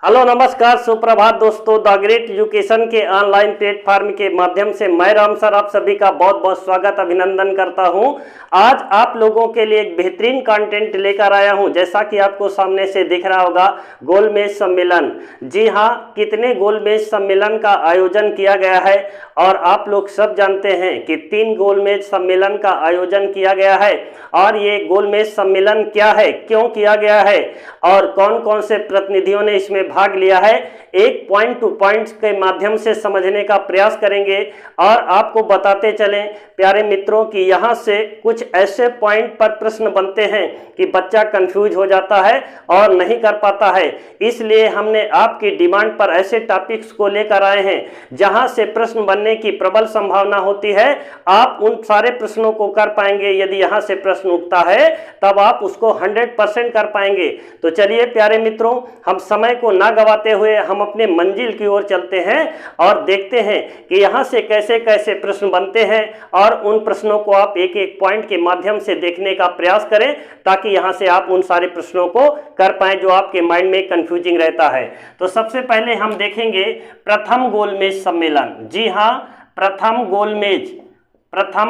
Hello नमस्कार सुप्रभात दोस्तों, द ग्रेट एजुकेशन के ऑनलाइन प्लेटफॉर्म के माध्यम से मैं राम सर आप सभी का बहुत बहुत स्वागत अभिनंदन करता हूं। आज आप लोगों के लिए एक बेहतरीन कंटेंट लेकर आया हूं। जैसा कि आपको सामने से दिख रहा होगा, गोलमेज सम्मेलन। जी हां, कितने गोलमेज सम्मेलन का आयोजन किया गया है और आप लोग सब जानते हैं कि 3 गोलमेज सम्मेलन का आयोजन किया गया है। और ये गोलमेज सम्मेलन क्या है, क्यों किया गया है और कौन कौन से प्रतिनिधियों ने इसमें भाग लिया है, एक पॉइंट टू पॉइंट के माध्यम से समझने का प्रयास करेंगे। और आपको बताते चलें प्यारे मित्रों कि यहाँ से कुछ ऐसे पॉइंट पर प्रश्न बनते हैं कि बच्चा कंफ्यूज हो जाता है और नहीं कर पाता है। इसलिए हमने आपकी डिमांड पर ऐसे टॉपिक्स को लेकर आए हैं जहां से प्रश्न बनने की प्रबल संभावना होती है। आप उन सारे प्रश्नों को कर पाएंगे। यदि यहाँ से प्रश्न उठता है तब आप उसको 100% कर पाएंगे। तो चलिए प्यारे मित्रों, हम समय को ना गवाते हुए हम अपने मंजिल की ओर चलते हैं और देखते हैं कि यहाँ से कैसे कैसे प्रश्न बनते हैं और उन प्रश्नों को आप एक एक पॉइंट के माध्यम से देखने का प्रयास करें ताकि यहाँ से आप उन सारे प्रश्नों को कर पाएं जो आपके माइंड में कंफ्यूजिंग रहता है। तो सबसे पहले हम देखेंगे प्रथम गोलमेज सम्मेलन। जी हाँ, प्रथम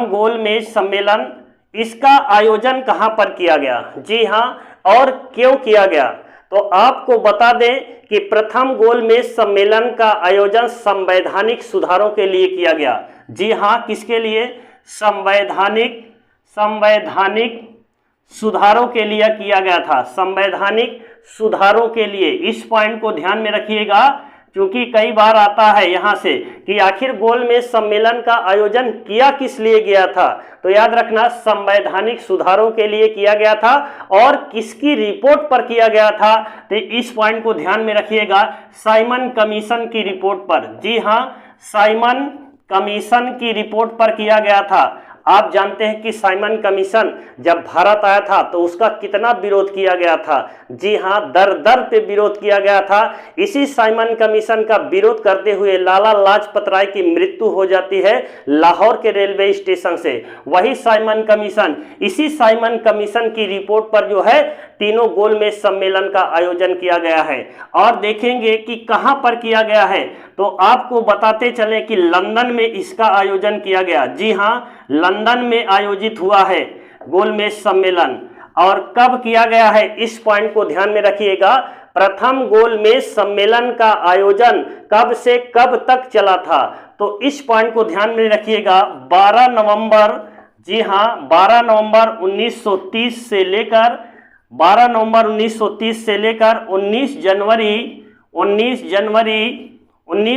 गोलमेज सम्मेलन, इसका आयोजन कहाँ पर किया गया? जी हाँ, और क्यों किया गया? तो आपको बता दें कि प्रथम गोलमेज सम्मेलन का आयोजन संवैधानिक सुधारों के लिए किया गया। जी हाँ, किसके लिए? संवैधानिक सुधारों के लिए किया गया था। संवैधानिक सुधारों के लिए, इस पॉइंट को ध्यान में रखिएगा क्योंकि कई बार आता है यहाँ से कि आखिर गोलमेज सम्मेलन का आयोजन किया किस लिए गया था। तो याद रखना, संवैधानिक सुधारों के लिए किया गया था और किसकी रिपोर्ट पर किया गया था। तो इस पॉइंट को ध्यान में रखिएगा, साइमन कमीशन की रिपोर्ट पर। जी हाँ, साइमन कमीशन की रिपोर्ट पर किया गया था। आप जानते हैं कि साइमन कमीशन जब भारत आया था तो उसका कितना विरोध किया गया था। जी हाँ, दर दर पे विरोध किया गया था। इसी साइमन कमीशन का विरोध करते हुए लाला लाजपत राय की मृत्यु हो जाती है लाहौर के रेलवे स्टेशन से। वही साइमन कमीशन, इसी साइमन कमीशन की रिपोर्ट पर जो है तीनों गोलमेज सम्मेलन का आयोजन किया गया है। और देखेंगे कि कहां पर किया गया है, तो आपको बताते चले कि लंदन में इसका आयोजन किया गया। जी हां, लंदन में आयोजित हुआ है गोलमेज सम्मेलन। और कब किया गया है, इस पॉइंट को ध्यान में रखिएगा। प्रथम गोलमेज सम्मेलन का आयोजन कब से कब तक चला था, तो इस पॉइंट को ध्यान में रखिएगा। 12 नवंबर, जी हां, 12 नवंबर 1930 से लेकर 19 जनवरी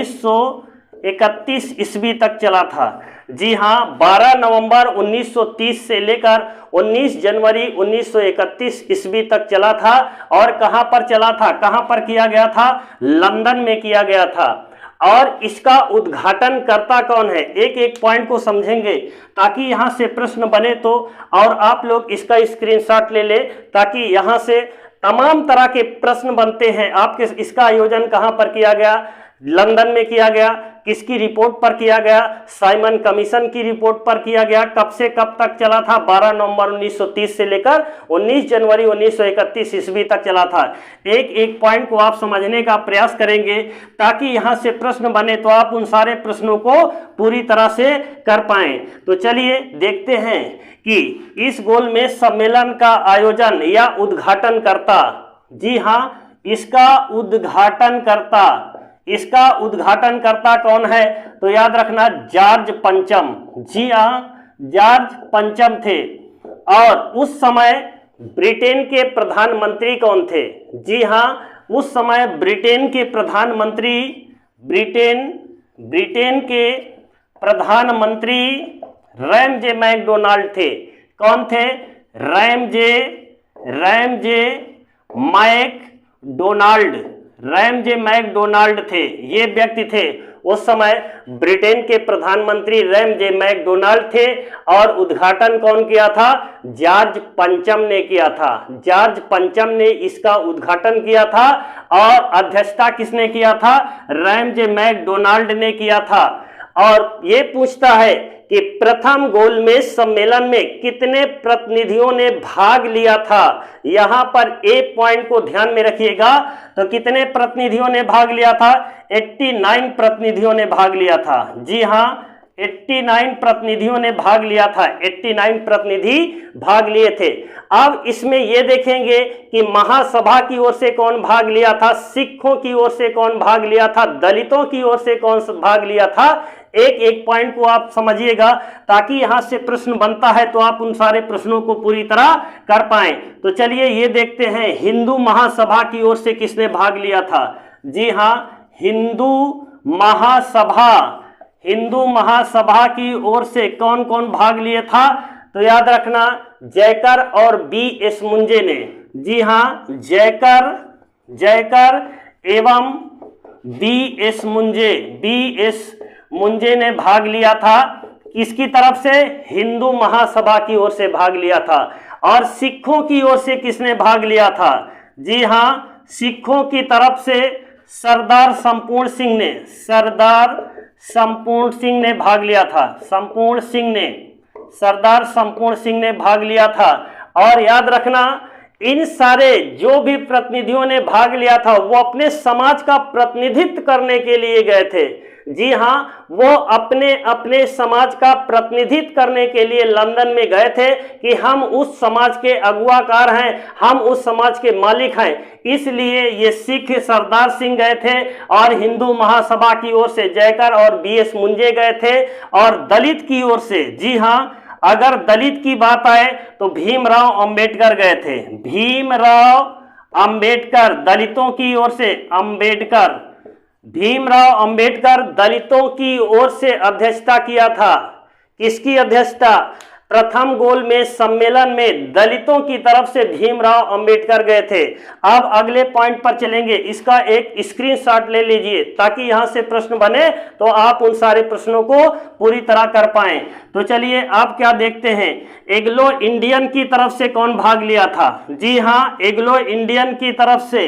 1931 ईस्वी तक चला था। जी हाँ, 12 नवंबर 1930 से लेकर 19 जनवरी 1931 ईस्वी तक चला था। और कहां पर चला था, कहां पर किया गया था? लंदन में किया गया था। और इसका उद्घाटन करता कौन है, एक एक पॉइंट को समझेंगे ताकि यहां से प्रश्न बने तो। और आप लोग इसका स्क्रीनशॉट ले ले ताकि यहां से तमाम तरह के प्रश्न बनते हैं आपके। इसका आयोजन कहां पर किया गया? लंदन में किया गया। किसकी रिपोर्ट पर किया गया? साइमन कमीशन की रिपोर्ट पर किया गया। कब से कब तक चला था? 12 नवंबर 1930 से लेकर 19 जनवरी 1931 ईस्वी तक चला था। एक एक पॉइंट को आप समझने का प्रयास करेंगे ताकि यहां से प्रश्न बने तो आप उन सारे प्रश्नों को पूरी तरह से कर पाएं। तो चलिए देखते हैं कि इस गोलमेज सम्मेलन का आयोजन या उद्घाटनकर्ता, जी हां, इसका उद्घाटनकर्ता कौन है? तो याद रखना, जॉर्ज पंचम। जी हाँ, जॉर्ज पंचम थे। और उस समय ब्रिटेन के प्रधानमंत्री कौन थे? जी हाँ, उस समय ब्रिटेन के प्रधानमंत्री रैमजे मैकडोनाल्ड थे। कौन थे? रैमजे मैकडोनाल्ड थे। ये व्यक्ति थे। उस समय ब्रिटेन के प्रधानमंत्री रैमजे मैकडोनाल्ड थे। और उद्घाटन कौन किया था? जॉर्ज पंचम ने किया था। जॉर्ज पंचम ने इसका उद्घाटन किया था। और अध्यक्षता किसने किया था? रैमजे मैकडोनाल्ड ने किया था। और ये पूछता है कि प्रथम गोलमेज सम्मेलन में कितने प्रतिनिधियों ने भाग लिया था। यहां पर एक पॉइंट को ध्यान में रखिएगा, तो कितने प्रतिनिधियों ने भाग लिया था? 89 प्रतिनिधियों ने भाग लिया था। जी हां, 89 प्रतिनिधियों ने भाग लिया था, 89 प्रतिनिधि भाग लिए थे। अब इसमें यह देखेंगे कि महासभा की ओर से कौन भाग लिया था, सिखों की ओर से कौन भाग लिया था, दलितों की ओर से कौन भाग लिया था। एक एक पॉइंट को आप समझिएगा, ताकि यहां से प्रश्न बनता है तो आप उन सारे प्रश्नों को पूरी तरह कर पाएं। तो चलिए ये देखते हैं, हिंदू महासभा की ओर से किसने भाग लिया था। जी हां, हिंदू महासभा की ओर से कौन कौन भाग लिए था? तो याद रखना, जयकर और बी.एस. मुंजे ने। जी हां, जयकर एवं बी.एस. मुंजे ने भाग लिया था। किसकी तरफ से? हिंदू महासभा की ओर से भाग लिया था। और सिखों की ओर से किसने भाग लिया था? जी हां, सिखों की तरफ से सरदार संपूर्ण सिंह ने भाग लिया था। सरदार संपूर्ण सिंह ने भाग लिया था। और याद रखना, इन सारे जो भी प्रतिनिधियों ने भाग लिया था वो अपने समाज का प्रतिनिधित्व करने के लिए गए थे। जी हां, वो अपने अपने समाज का प्रतिनिधित्व करने के लिए लंदन में गए थे कि हम उस समाज के अगुवाकार हैं, हम उस समाज के मालिक हैं। इसलिए ये सिख सरदार सिंह गए थे और हिंदू महासभा की ओर से जयकर और बी.एस. मुंजे गए थे। और दलित की ओर से, जी हां, अगर दलित की बात आए तो भीमराव अंबेडकर गए थे। भीमराव अंबेडकर दलितों की ओर से, भीमराव अंबेडकर दलितों की ओर से अध्यक्षता किया था। किसकी अध्यक्षता? प्रथम गोलमेज सम्मेलन में दलितों की तरफ से भीमराव अंबेडकर गए थे। अब अगले पॉइंट पर चलेंगे, इसका एक स्क्रीनशॉट ले लीजिए ताकि यहां से प्रश्न बने तो आप उन सारे प्रश्नों को पूरी तरह कर पाएं। तो चलिए आप क्या देखते हैं, एंग्लो इंडियन की तरफ से कौन भाग लिया था? जी हां, एंग्लो इंडियन की तरफ से,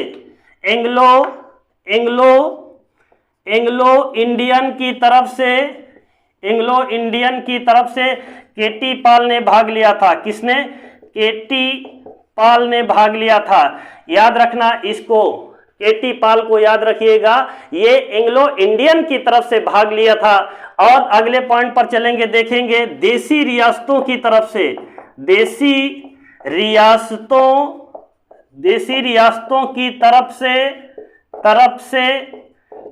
एंग्लो इंडियन की तरफ से केटी पाल ने भाग लिया था। किसने? केटी पाल ने भाग लिया था। याद रखना इसको, केटी पाल को याद रखिएगा, ये एंग्लो इंडियन की तरफ से भाग लिया था। और अगले पॉइंट पर चलेंगे, देखेंगे देसी रियासतों की तरफ से, देसी रियासतों की तरफ से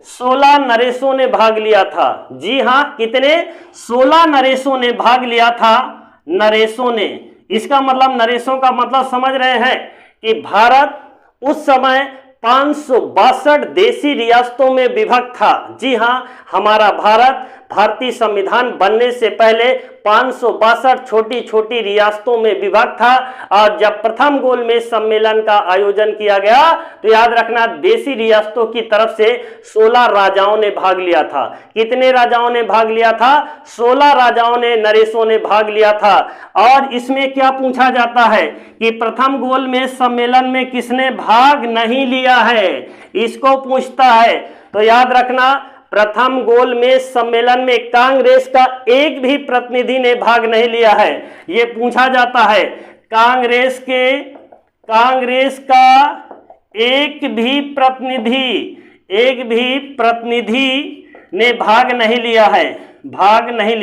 16 नरेशों ने भाग लिया था। जी हां, कितने? 16 नरेशों ने भाग लिया था। नरेशों ने, इसका मतलब, नरेशों का मतलब समझ रहे हैं कि भारत उस समय 562 देसी रियासतों में विभक्त था। जी हां, हमारा भारत भारतीय संविधान बनने से पहले 562 छोटी छोटी रियासतों में विभक्त था। और जब प्रथम गोलमेज सम्मेलन का आयोजन किया गया तो याद रखना, देसी रियासतों की तरफ से 16 राजाओं ने भाग लिया था। कितने राजाओं ने भाग लिया था? 16 राजाओं ने, नरेशों ने भाग लिया था। और इसमें क्या पूछा जाता है कि प्रथम गोलमेज सम्मेलन में किसने भाग नहीं लिया है, इसको पूछता है। तो याद रखना, प्रथम गोलमेज सम्मेलन में कांग्रेस का एक भी प्रतिनिधि ने भाग नहीं लिया है। यह पूछा जाता है, कांग्रेस का एक भी प्रतिनिधि ने भाग नहीं लिया है। भाग नहीं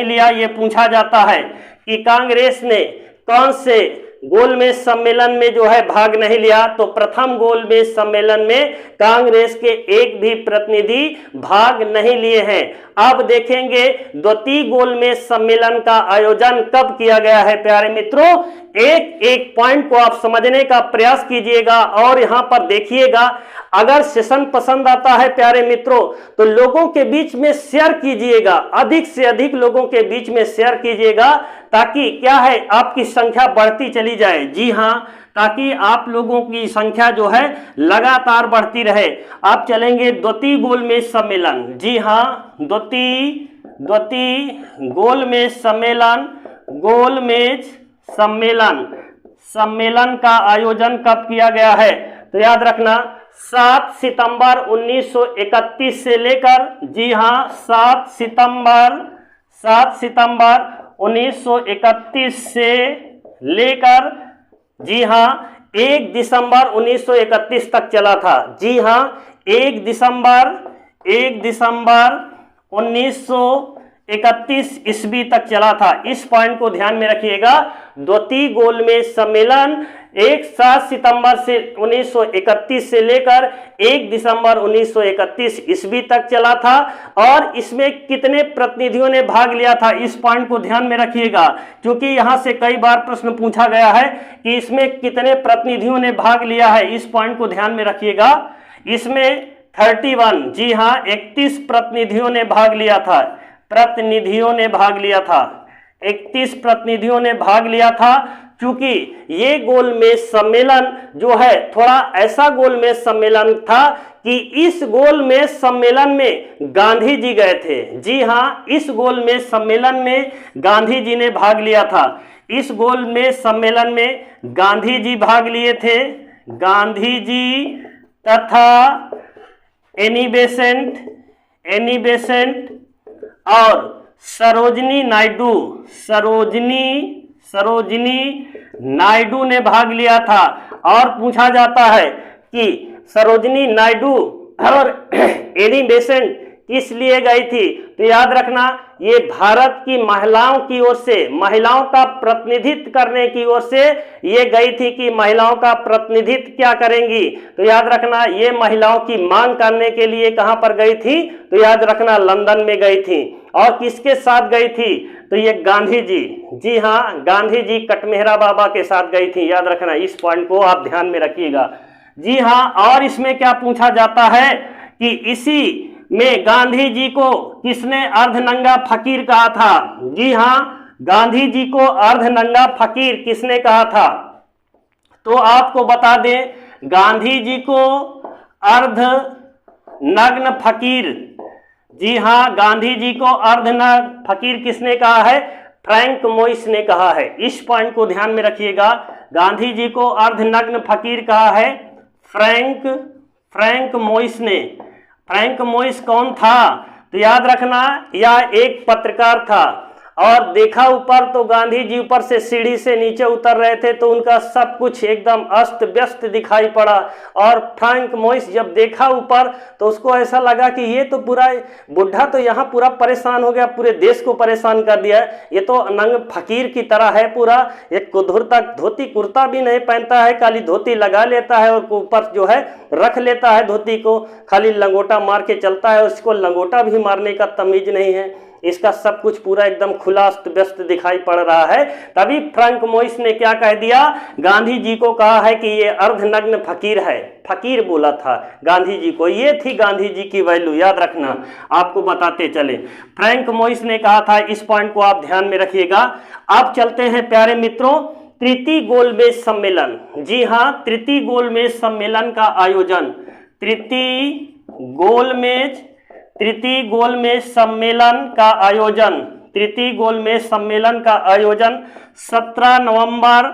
लिया, ये पूछा जाता है कि कांग्रेस ने कौन से गोलमेज सम्मेलन में जो है भाग नहीं लिया। तो प्रथम गोलमेज सम्मेलन में कांग्रेस के एक भी प्रतिनिधि भाग नहीं लिए हैं। अब देखेंगे द्वितीय गोलमेज सम्मेलन का आयोजन कब किया गया है। प्यारे मित्रों, एक एक पॉइंट को आप समझने का प्रयास कीजिएगा और यहां पर देखिएगा। अगर सेशन पसंद आता है प्यारे मित्रों तो लोगों के बीच में शेयर कीजिएगा, अधिक से अधिक लोगों के बीच में शेयर कीजिएगा, ताकि क्या है, आपकी संख्या बढ़ती चली जाए। जी हां, ताकि आप लोगों की संख्या जो है लगातार बढ़ती रहे। आप चलेंगे द्वितीय गोलमेज सम्मेलन। जी हां, द्वितीय गोलमेज सम्मेलन का आयोजन कब किया गया है। तो याद रखना, 7 सितंबर 1931 से लेकर, जी हां, 7 सितंबर 7 सितंबर 1931 से लेकर, जी हाँ, 1 दिसंबर 1931 तक चला था। जी हाँ, 1 दिसंबर 1931 ईस्वी तक चला था। इस पॉइंट को ध्यान में रखिएगा। द्वितीय गोलमेज सम्मेलन 7 सितंबर से 1931 से लेकर 1 दिसंबर 1931 ईस्वी तक चला था। और इसमें कितने प्रतिनिधियों ने भाग लिया था, इस पॉइंट को ध्यान में रखिएगा, क्योंकि यहां से कई बार प्रश्न पूछा गया है कि इसमें कितने प्रतिनिधियों ने भाग लिया है। इस पॉइंट को ध्यान में रखिएगा। इसमें 31, जी हाँ, 31 प्रतिनिधियों ने भाग लिया था। 31 प्रतिनिधियों ने भाग लिया था। क्योंकि ये गोलमेज सम्मेलन जो है थोड़ा ऐसा गोलमेज सम्मेलन था कि इस गोलमेज सम्मेलन में गांधी जी गए थे। जी हाँ, इस गोलमेज सम्मेलन में गांधी जी ने भाग लिया था। इस गोलमेज सम्मेलन में गांधी जी भाग लिए थे। गांधी जी तथा एनी बेसेंट और सरोजिनी नायडू ने भाग लिया था। और पूछा जाता है कि सरोजिनी नायडू और एनी बेसेंट किस लिए गई थी, तो याद रखना ये भारत की महिलाओं की ओर से, महिलाओं का प्रतिनिधित्व करने की ओर से ये गई थी कि महिलाओं का प्रतिनिधित्व क्या करेंगी। तो याद रखना ये महिलाओं की मांग करने के लिए कहां पर गई थी, तो याद रखना लंदन में गई थी। और किसके साथ गई थी, तो ये गांधी जी, जी हाँ, गांधी जी कटमेहरा बाबा के साथ गई थी। याद रखना, इस पॉइंट को आप ध्यान में रखिएगा। जी हाँ, और इसमें क्या पूछा जाता है कि इसी में गांधी जी को किसने अर्धनंगा फकीर कहा था। जी हाँ, गांधी जी को अर्धनंगा फकीर किसने कहा था, तो आपको बता दें गांधी जी को अर्धनग्न फकीर, जी हाँ, गांधी जी को अर्धनग्न फकीर किसने कहा है, फ्रैंक मोइस ने कहा है। इस पॉइंट को ध्यान में रखिएगा। गांधी जी को अर्धनग्न फकीर कहा है फ्रैंक मोइस ने। फ्रैंक मोइस कौन था, तो याद रखना यह एक पत्रकार था। और देखा ऊपर तो गांधी जी ऊपर से सीढ़ी से नीचे उतर रहे थे तो उनका सब कुछ एकदम अस्त व्यस्त दिखाई पड़ा। और फ्रैंक मोइस जब देखा ऊपर तो उसको ऐसा लगा कि ये तो पूरा बुढ़ा तो यहाँ पूरा परेशान हो गया, पूरे देश को परेशान कर दिया। ये तो नंग फकीर की तरह है पूरा, एक कुधुर तक धोती कुर्ता भी नहीं पहनता है, खाली धोती लगा लेता है और ऊपर जो है रख लेता है धोती को, खाली लंगोटा मार के चलता है। उसको लंगोटा भी मारने का तमीज नहीं है। इसका सब कुछ पूरा एकदम खुला व्यस्त दिखाई पड़ रहा है। तभी फ्रैंक मोइस ने क्या कह दिया, गांधी जी को कहा है कि ये अर्धनग्न फकीर है, फकीर बोला था गांधी जी को। ये थी गांधी जी की वैल्यू, याद रखना, आपको बताते चले। फ्रैंक मोइस ने कहा था, इस पॉइंट को आप ध्यान में रखिएगा। अब चलते हैं प्यारे मित्रों तृतीय गोलमेज सम्मेलन। जी हाँ, तृतीय गोलमेज सम्मेलन का आयोजन, तृतीय गोलमेज सम्मेलन का आयोजन 17 नवंबर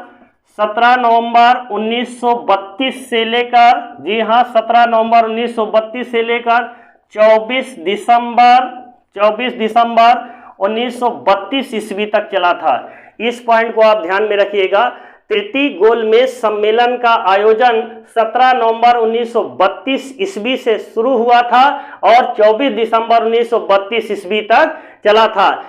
1932 से लेकर, जी हाँ, 17 नवंबर 1932 से लेकर 24 दिसंबर 1932 ईस्वी तक चला था। इस पॉइंट को आप ध्यान में रखिएगा। तृतीय गोलमेज सम्मेलन का आयोजन 17 नवंबर 1932 ईस्वी से शुरू हुआ था और 24 दिसंबर 1932 ईस्वी तक चला था।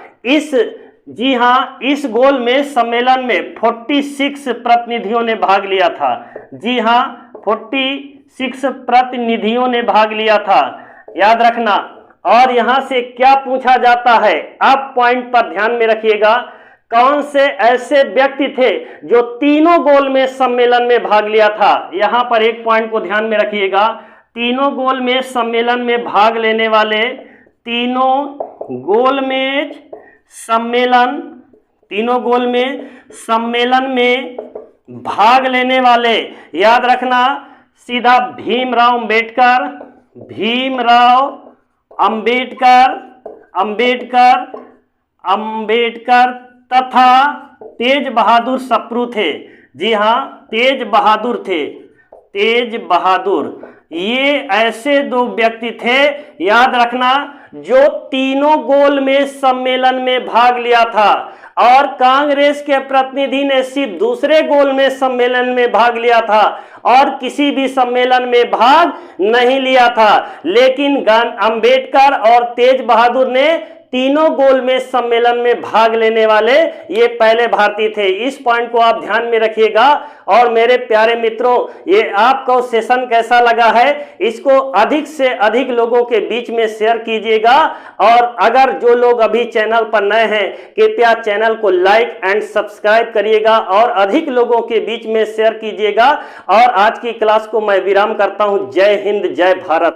जी हाँ, इस गोलमेज सम्मेलन में 46 प्रतिनिधियों ने भाग लिया था। जी हाँ, 46 प्रतिनिधियों ने भाग लिया था, याद रखना। और यहां से क्या पूछा जाता है, आप पॉइंट पर ध्यान में रखिएगा। कौन से ऐसे व्यक्ति थे जो तीनों गोलमेज सम्मेलन में भाग लिया था, यहां पर एक पॉइंट को ध्यान में रखिएगा। तीनों गोलमेज सम्मेलन में भाग लेने वाले, तीनों गोलमेज सम्मेलन में भाग लेने वाले, याद रखना, सीधा भीमराव अंबेडकर तथा तेज बहादुर सप्रू थे। जी हाँ, तेज बहादुर, ये ऐसे दो व्यक्ति थे, याद रखना, जो तीनों गोलमेज सम्मेलन में भाग लिया था, और कांग्रेस के प्रतिनिधि ने सिर्फ दूसरे गोलमेज सम्मेलन में भाग लिया था और किसी भी सम्मेलन में भाग नहीं लिया था। लेकिन अंबेडकर और तेज बहादुर ने तीनों गोलमेज सम्मेलन में भाग लेने वाले ये पहले भारतीय थे। इस पॉइंट को आप ध्यान में रखिएगा। और मेरे प्यारे मित्रों, ये आपको सेशन कैसा लगा है, इसको अधिक से अधिक लोगों के बीच में शेयर कीजिएगा। और अगर जो लोग अभी चैनल पर नए हैं, कृपया चैनल को लाइक एंड सब्सक्राइब करिएगा और अधिक लोगों के बीच में शेयर कीजिएगा। और आज की क्लास को मैं विराम करता हूं। जय हिंद, जय भारत।